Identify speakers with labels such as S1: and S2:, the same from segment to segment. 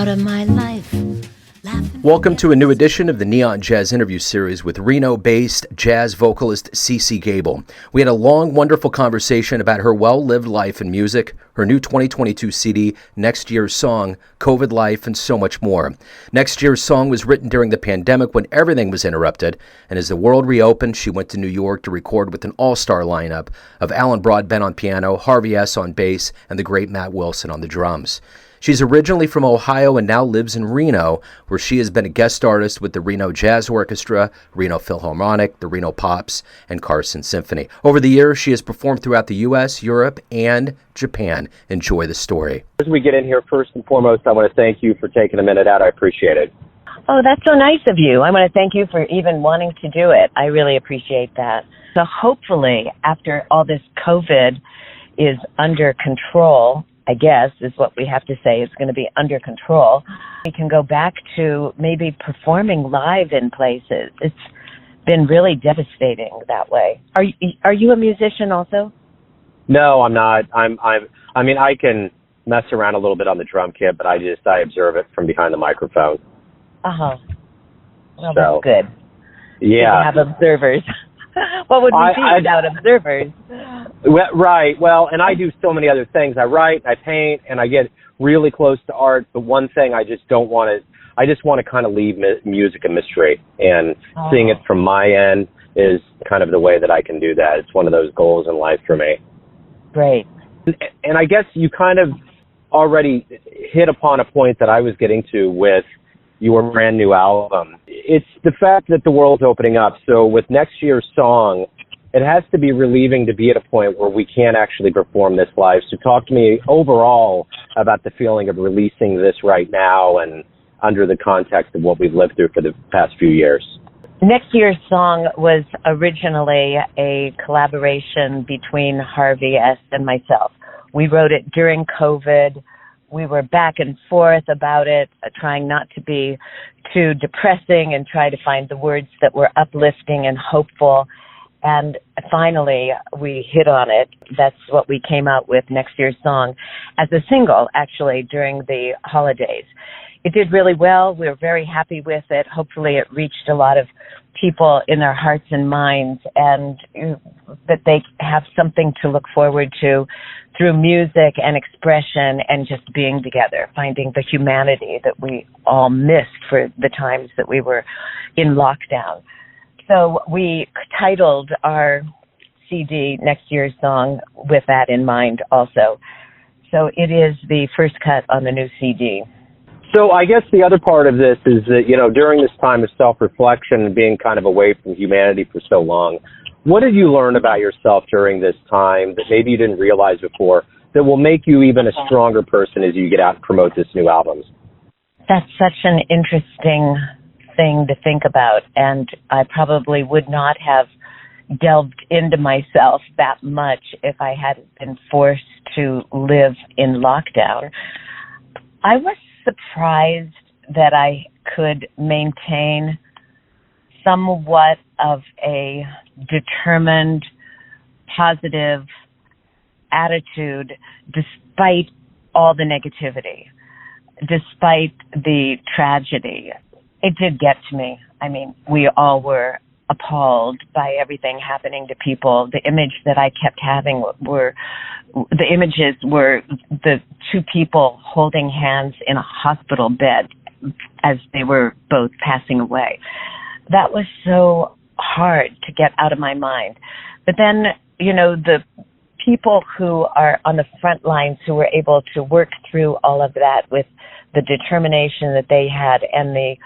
S1: of my life.
S2: Welcome to a new edition of the Neon Jazz interview series with Reno-based jazz vocalist CeCe Gable. We had a long, wonderful conversation about her well-lived life in music, her new 2022 CD, Next Year's Song, COVID Life, and so much more. Next Year's Song was written during the pandemic when everything was interrupted, and as the world reopened, she went to New York to record with an all-star lineup of Alan Broadbent on piano, Harvie S on bass, and the great Matt Wilson on the drums. She's originally from Ohio and now lives in Reno, where she has been a guest artist with the Reno Jazz Orchestra, Reno Philharmonic, the Reno Pops, and Carson Symphony. Over the years, she has performed throughout the U.S., Europe, and Japan. Enjoy the story.
S3: As we get in here, first and foremost, I want to thank you for taking a minute out. I appreciate it.
S4: Oh, that's so nice of you. I want to thank you for even wanting to do it. I really appreciate that. So hopefully, after all this COVID is under control, I guess, is what we have to say. It's going to be under control. We can go back to maybe performing live in places. It's been really devastating that way. Are you a musician also?
S3: No, I'm not. I mean, I can mess around a little bit on the drum kit, but I observe it from behind the microphone.
S4: Uh-huh. Well,
S3: So,
S4: that's good.
S3: Yeah.
S4: To have observers. What would we do without observers?
S3: Right. Well, and I do so many other things. I write, I paint, and I get really close to art. But one thing I just don't want to, I just want to kind of leave music a mystery. And seeing it from my end is kind of the way that I can do that. It's one of those goals in life for me.
S4: Great.
S3: And I guess you kind of already hit upon a point that I was getting to with your brand new album. It's the fact that the world's opening up. So with Next Year's Song, it has to be relieving to be at a point where we can't actually perform this live. So talk to me overall about the feeling of releasing this right now and under the context of what we've lived through for the past few years.
S4: Next Year's Song was originally a collaboration between Harvie S and myself. We wrote it during COVID. We were back and forth about it, trying not to be too depressing and try to find the words that were uplifting and hopeful. And finally, we hit on it. That's what we came out with, Next Year's Song, as a single, actually, during the holidays. It did really well. We were very happy with it. Hopefully, it reached a lot of people in their hearts and minds, and that they have something to look forward to through music and expression and just being together, finding the humanity that we all missed for the times that we were in lockdown. So we titled our CD Next Year's Song with that in mind also. So it is the first cut on the new CD.
S3: So I guess the other part of this is that, you know, during this time of self-reflection and being kind of away from humanity for so long, what did you learn about yourself during this time that maybe you didn't realize before that will make you even a stronger person as you get out and promote this new album?
S4: That's such an interesting thing to think about, and I probably would not have delved into myself that much if I hadn't been forced to live in lockdown. I was surprised that I could maintain somewhat of a determined, positive attitude despite all the negativity, despite the tragedy. It did get to me. I mean, we all were appalled by everything happening to people. The image that I kept having were the two people holding hands in a hospital bed as they were both passing away. That was so hard to get out of my mind. But then, you know, the people who are on the front lines who were able to work through all of that with the determination that they had and the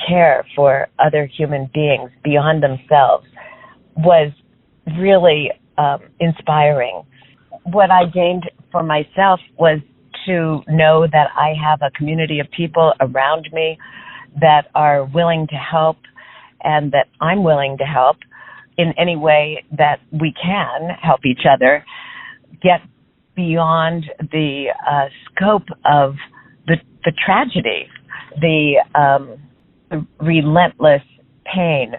S4: care for other human beings beyond themselves was really inspiring. What I gained for myself was to know that I have a community of people around me that are willing to help and that I'm willing to help in any way that we can help each other get beyond the scope of the tragedy, the relentless pain,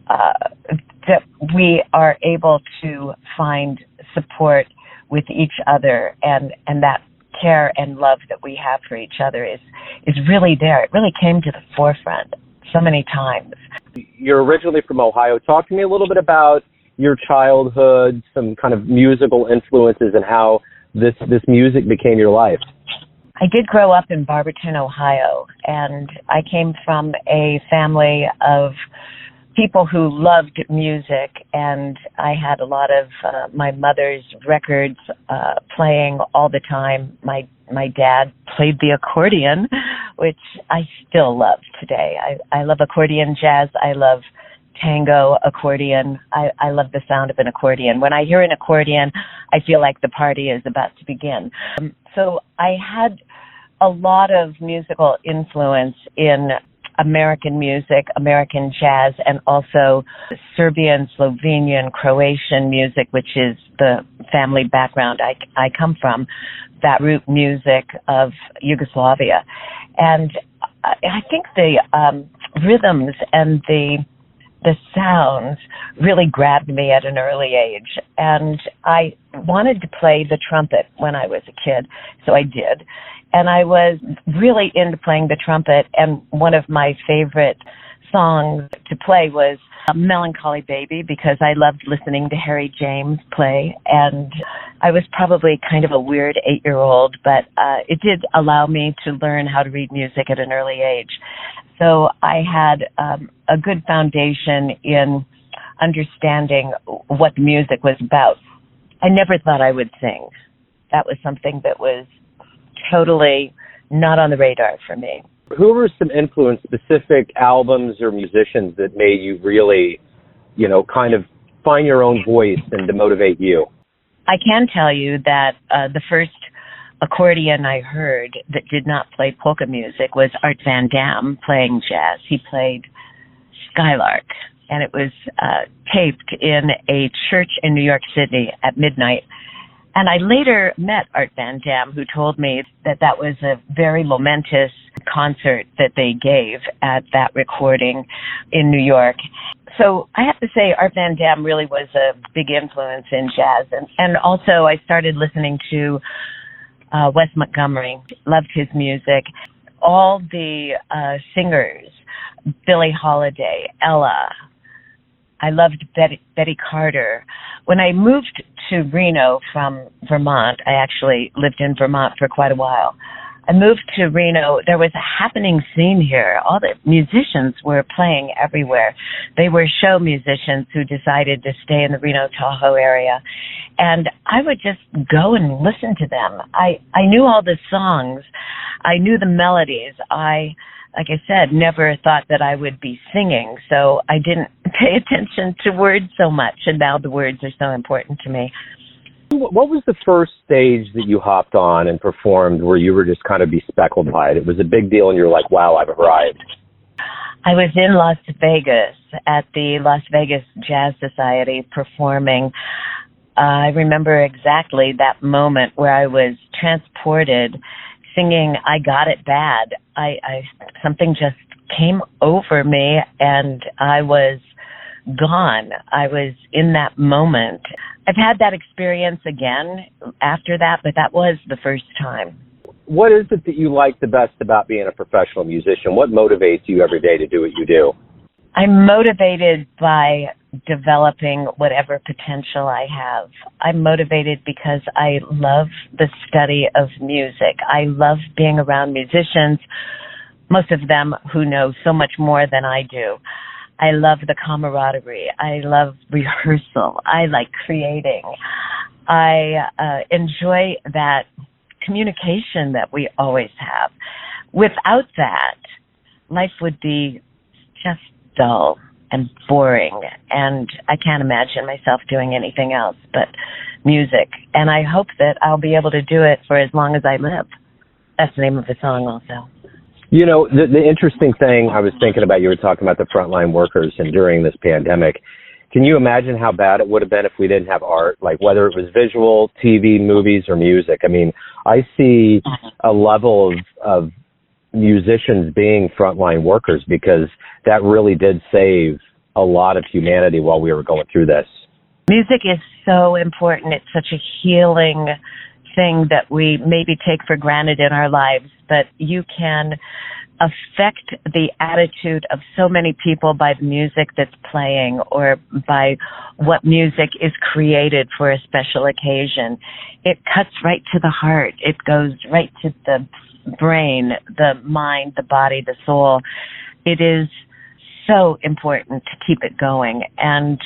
S4: that we are able to find support with each other, and that care and love that we have for each other is really there. It really came to the forefront so many times.
S3: You're originally from Ohio. Talk to me a little bit about your childhood, some kind of musical influences, and how this music became your life.
S4: I did grow up in Barberton, Ohio, and I came from a family of people who loved music, and I had a lot of my mother's records playing all the time. My dad played the accordion, which I still love today. I love accordion jazz. I love tango accordion. I love the sound of an accordion. When I hear an accordion, I feel like the party is about to begin. So I had a lot of musical influence in American music, American jazz, and also Serbian, Slovenian, Croatian music, which is the family background I come from, that root music of Yugoslavia. And I think the rhythms and the sounds really grabbed me at an early age. And I wanted to play the trumpet when I was a kid, so I did. And I was really into playing the trumpet, and one of my favorite songs to play was Melancholy Baby, because I loved listening to Harry James play, and I was probably kind of a weird 8-year-old, but it did allow me to learn how to read music at an early age. So I had a good foundation in understanding what the music was about. I never thought I would sing. That was something that was totally not on the radar for me.
S3: Who were some influence, specific albums or musicians that made you really, kind of find your own voice and to motivate you?
S4: I can tell you that the first accordion I heard that did not play polka music was Art Van Damme playing jazz. He played Skylark, and it was taped in a church in New York City at midnight. And I later met Art Van Damme, who told me that that was a very momentous concert that they gave at that recording in New York. So I have to say Art Van Damme really was a big influence in jazz. And also I started listening to Wes Montgomery, loved his music. All the singers, Billie Holiday, Ella, I loved Betty Carter. When I moved to Reno from Vermont, I actually lived in Vermont for quite a while. I moved to Reno. There was a happening scene here. All the musicians were playing everywhere. They were show musicians who decided to stay in the Reno Tahoe area. And I would just go and listen to them. I knew all the songs. I knew the melodies. Like I said, never thought that I would be singing, so I didn't pay attention to words so much, and now the words are so important to me.
S3: What was the first stage that you hopped on and performed where you were just kind of bespeckled by it? It was a big deal, and you're like, wow, I've arrived.
S4: I was in Las Vegas at the Las Vegas Jazz Society performing. I remember exactly that moment where I was transported singing I Got It Bad. Something just came over me and I was gone. I was in that moment. I've had that experience again after that, but that was the first time.
S3: What is it that you like the best about being a professional musician? What motivates you every day to do what you do?
S4: I'm motivated by developing whatever potential I have. I'm motivated because I love the study of music. I love being around musicians, most of them who know so much more than I do. I love the camaraderie. I love rehearsal. I like creating. I enjoy that communication that we always have. Without that, life would be just dull and boring, and I can't imagine myself doing anything else but music. And I hope that I'll be able to do it for as long as I live. That's the name of the song also.
S3: You know, the interesting thing I was thinking about, you were talking about the frontline workers and during this pandemic. Can you imagine how bad it would have been if we didn't have art, like whether it was visual, TV, movies, or music? I mean, I see a level of musicians being frontline workers because that really did save a lot of humanity while we were going through this.
S4: Music is so important. It's such a healing thing that we maybe take for granted in our lives, but you can affect the attitude of so many people by the music that's playing or by what music is created for a special occasion. It cuts right to the heart. It goes right to the brain, the mind, the body, the soul. It is so important to keep it going. And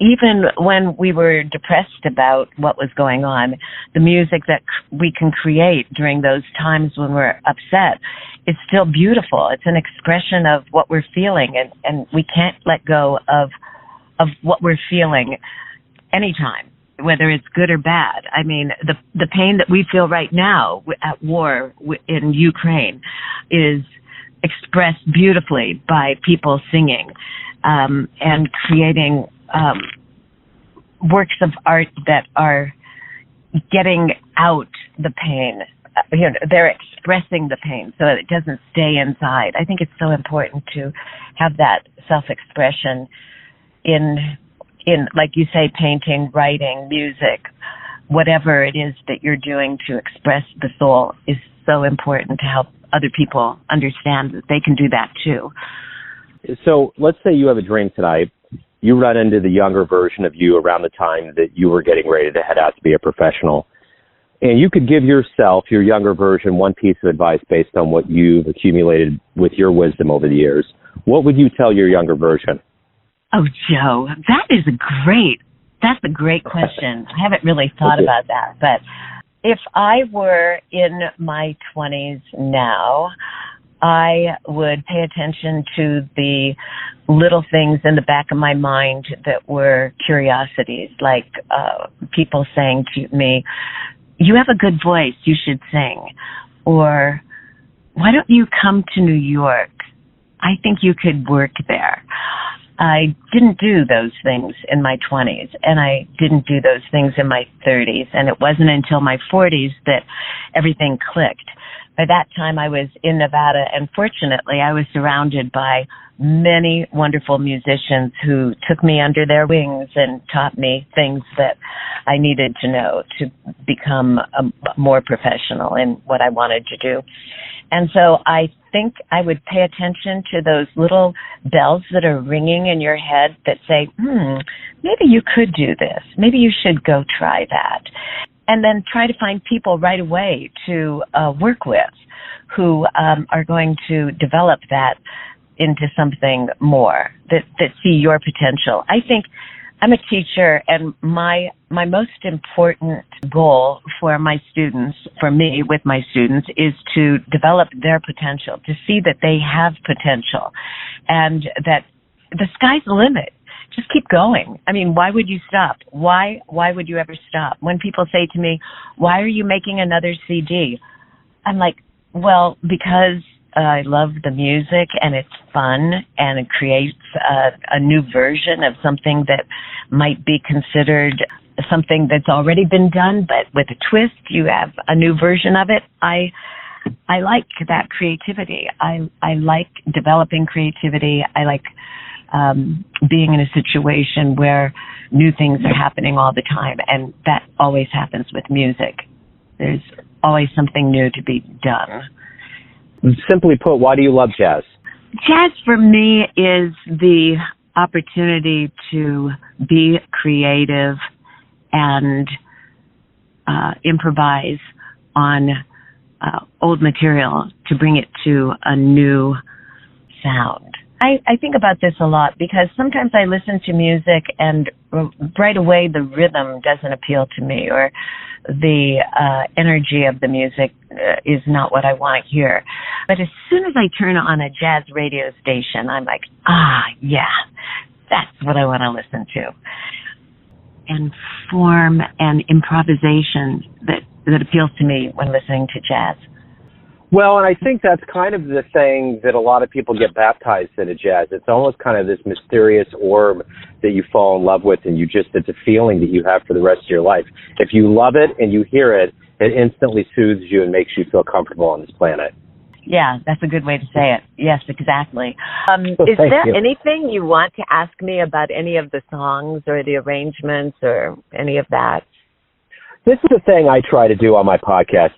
S4: even when we were depressed about what was going on, the music that we can create during those times when we're upset is still beautiful. It's an expression of what we're feeling, and we can't let go of what we're feeling anytime, whether it's good or bad. I mean, the pain that we feel right now at war in Ukraine is expressed beautifully by people singing and creating works of art that are getting out the pain. They're expressing the pain so that it doesn't stay inside. I think it's so important to have that self-expression in like you say, painting, writing, music, whatever it is that you're doing to express the soul is so important to help other people understand that they can do that too.
S3: So let's say you have a dream tonight. You run into the younger version of you around the time that you were getting ready to head out to be a professional. And you could give yourself, your younger version, one piece of advice based on what you've accumulated with your wisdom over the years. What would you tell your younger version?
S4: Oh, Joe, that's a great question. I haven't really thought about that. But if I were in my 20s now, I would pay attention to the little things in the back of my mind that were curiosities, like people saying to me, "You have a good voice, you should sing," or "Why don't you come to New York? I think you could work there." I didn't do those things in my 20s, and I didn't do those things in my 30s, and it wasn't until my 40s that everything clicked. By that time, I was in Nevada, and fortunately, I was surrounded by many wonderful musicians who took me under their wings and taught me things that I needed to know to become more professional in what I wanted to do. And so I think I would pay attention to those little bells that are ringing in your head that say, maybe you could do this. Maybe you should go try that. And then try to find people right away to work with who are going to develop that into something more, that see your potential. I think I'm a teacher, and my most important goal for my students, for me with my students, is to develop their potential, to see that they have potential, and that the sky's the limit. Just keep going. I mean, why would you stop? Why would you ever stop? When people say to me, "Why are you making another CD?" I'm like, well, because I love the music and it's fun and it creates a new version of something that might be considered something that's already been done, but with a twist, you have a new version of it. I like that creativity. I like developing creativity. I like being in a situation where new things are happening all the time, and that always happens with music. There's always something new to be done.
S3: Simply put, why do you love jazz?
S4: Jazz for me is the opportunity to be creative and improvise on old material to bring it to a new sound. I think about this a lot because sometimes I listen to music and right away the rhythm doesn't appeal to me, or the energy of the music is not what I want to hear. But as soon as I turn on a jazz radio station, I'm like, yeah, that's what I want to listen to. And form and improvisation that appeals to me when listening to jazz.
S3: Well, and I think that's kind of the thing that a lot of people get baptized into jazz. It's almost kind of this mysterious orb that you fall in love with, and it's a feeling that you have for the rest of your life. If you love it and you hear it, it instantly soothes you and makes you feel comfortable on this planet.
S4: Yeah, that's a good way to say it. Yes, exactly. Is
S3: Thank
S4: there
S3: you.
S4: anything you want to ask me about any of the songs or the arrangements or any of that?
S3: This is the thing I try to do on my podcast.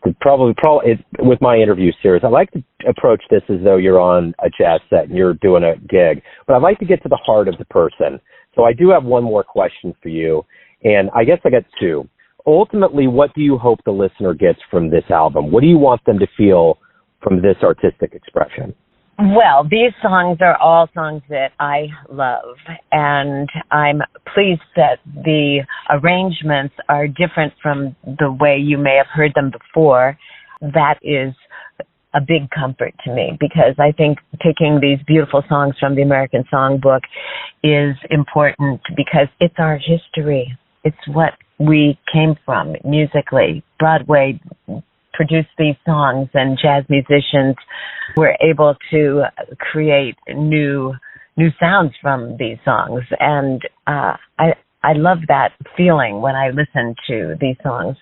S3: With my interview series, I like to approach this as though you're on a jazz set and you're doing a gig, but I like to get to the heart of the person. So I do have one more question for you, and I guess I got two. Ultimately, what do you hope the listener gets from this album? What do you want them to feel from this artistic expression?
S4: Well, these songs are all songs that I love, and I'm pleased that the arrangements are different from the way you may have heard them before. That is a big comfort to me, because I think taking these beautiful songs from the American Songbook is important because it's our history. It's what we came from musically. Broadway produced these songs, and jazz musicians were able to create new sounds from these songs. And I love that feeling when I listen to these songs.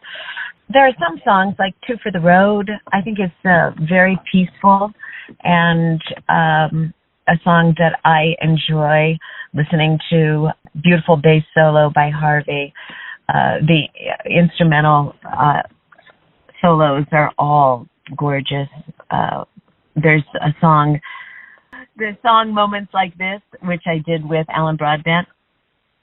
S4: There are some songs like Two for the Road. I think it's very peaceful and a song that I enjoy listening to. Beautiful bass solo by Harvie. The instrumental solos are all gorgeous. There's a song, the song Moments Like This, which I did with Alan Broadbent,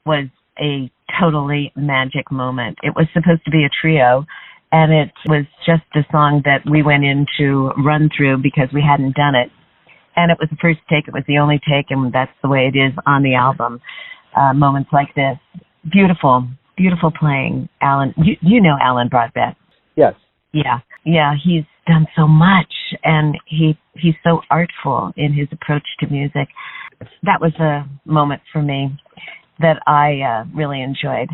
S4: was a totally magic moment. It was supposed to be a trio, and it was just a song that we went in to run through because we hadn't done it. And it was the first take, it was the only take, and that's the way it is on the album. Moments Like This. Beautiful, beautiful playing, Alan. You know Alan Broadbent.
S3: Yes.
S4: Yeah, he's done so much, and he's so artful in his approach to music. That was a moment for me that I really enjoyed.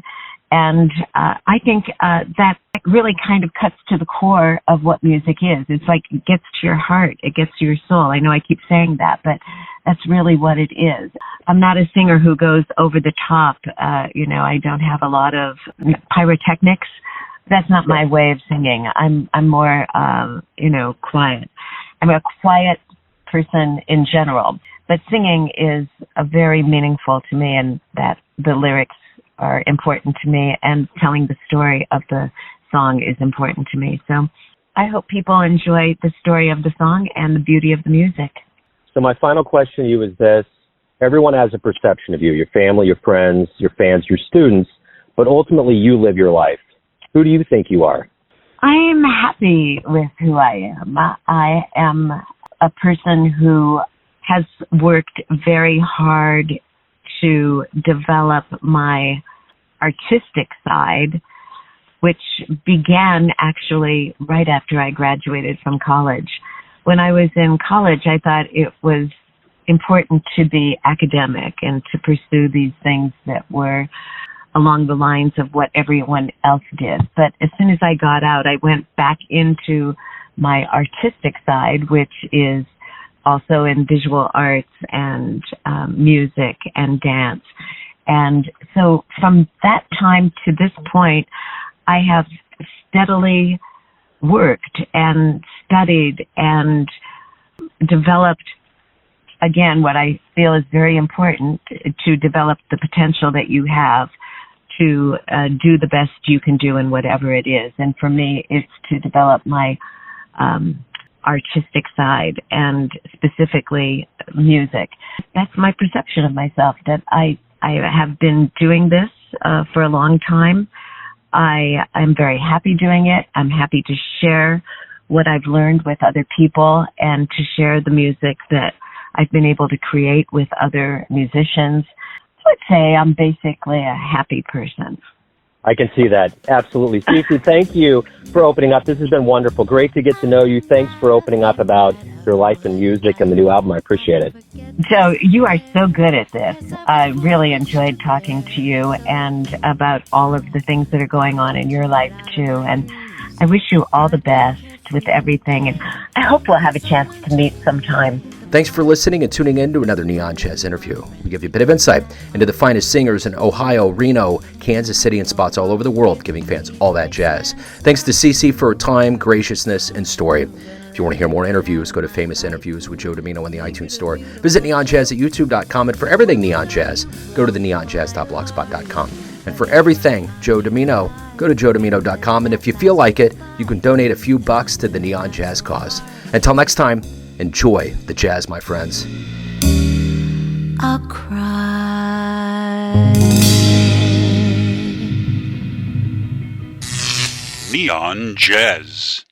S4: And I think that really kind of cuts to the core of what music is. It's like it gets to your heart, it gets to your soul. I know I keep saying that, but that's really what it is. I'm not a singer who goes over the top. I don't have a lot of pyrotechnics. That's not my way of singing. I'm more, quiet. I'm a quiet person in general, but singing is very meaningful to me, and that the lyrics are important to me, and telling the story of the song is important to me. So I hope people enjoy the story of the song and the beauty of the music.
S3: So my final question to you is this. Everyone has a perception of you, your family, your friends, your fans, your students, but ultimately you live your life. Who do you think you are?
S4: I'm happy with who I am. I am a person who has worked very hard to develop my artistic side, which began actually right after I graduated from college. When I was in college, I thought it was important to be academic and to pursue these things that were along the lines of what everyone else did. But as soon as I got out, I went back into my artistic side, which is also in visual arts and music and dance. And so from that time to this point, I have steadily worked and studied and developed, again, what I feel is very important, to develop the potential that you have to do the best you can do in whatever it is. And for me, it's to develop my artistic side, and specifically music. That's my perception of myself, that I have been doing this for a long time. I'm very happy doing it. I'm happy to share what I've learned with other people, and to share the music that I've been able to create with other musicians. I would say I'm basically a happy person.
S3: I can see that. Absolutely. CeCe, thank you for opening up. This has been wonderful. Great to get to know you. Thanks for opening up about your life and music and the new album. I appreciate it.
S4: Joe, you are so good at this. I really enjoyed talking to you and about all of the things that are going on in your life, too. And I wish you all the best with everything. And I hope we'll have a chance to meet sometime.
S2: Thanks for listening and tuning in to another Neon Jazz interview. We give you a bit of insight into the finest singers in Ohio, Reno, Kansas City, and spots all over the world, giving fans all that jazz. Thanks to CeCe for her time, graciousness, and story. If you want to hear more interviews, go to Famous Interviews with Joe Domino in the iTunes Store. Visit neonjazz at youtube.com, and for everything Neon Jazz, go to the neonjazz.blogspot.com. And for everything Joe Domino, go to joedomino.com, and if you feel like it, you can donate a few bucks to the Neon Jazz cause. Until next time, enjoy the jazz, my friends.
S1: I'll cry.
S5: Neon Jazz.